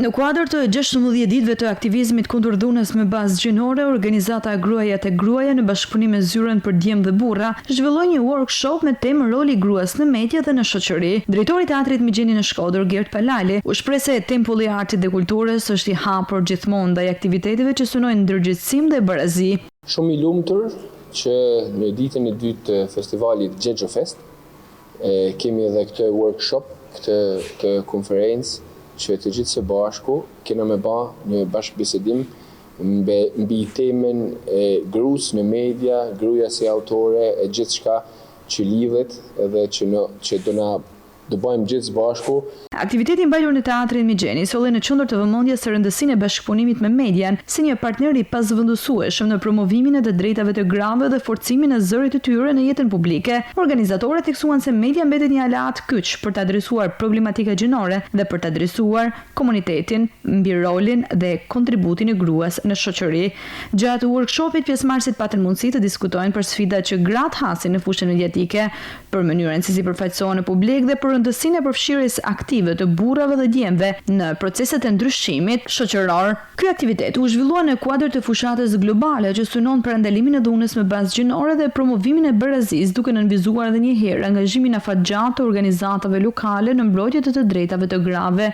Në kuadër të 16 ditëve të aktivizmit kundër dhunës me bazë gjinore, organizata Gruaja te Gruaja në bashkëpunim me Zyrën për Djem dhe Burra zhvilloi një workshop me temë roli i gruas në media dhe në shoqëri. Drejtori i Teatrit Migjeni në Shkodër, Gert Palali, u shpreh se tempulli i artit dhe kulturës është i hapur gjithmonë ndaj aktiviteteve që synojnë ndërgjegjësim dhe barazi. Shumë i lumtur që në ditën e dytë të festivalit Gjeggjo Fest kemi edhe këtë workshop, këtë konferencë që të gjithë së bashku kena me ba një bashkëbisedim mbi temën e gruas në media, gruaja si autore e gjithçka që lidhet edhe që do bëjmë gjithë së bashku. Aktiviteti mbajtur në Teatrin Migjeni solli në qendër të vëmendjes së rëndësinë e bashkëpunimit me median si një partner i pazvendësueshëm në promovimin e të drejtave të grave dhe forcimin e zërit të tyre në jetën publike. Organizatorët theksuan se media mbetet një aleat kyç për të adresuar problematika gjinore dhe për të adresuar komunitetin mbi rolin dhe kontributin e gruas në shoqëri. Gjatë workshopit pjesëmarrësit patën mundësi të diskutojnë për sfidat që gratë hasin në fushën mediatike, për mënyrën se si përfaqësohen në publik dhe për rëndësinë e përfshirjes aktive të burrave dhe djemve në proceset e ndryshimit shoqëror. Ky aktivitet u zhvillua në kuadër të fushatës globale që synon për ndalimin e dhunës me bazë gjinore dhe promovimin e barazisë, duke nënvizuar edhe një herë angazhimin afatgjatë të organizatave lokale në mbrojtje të drejtave të grave.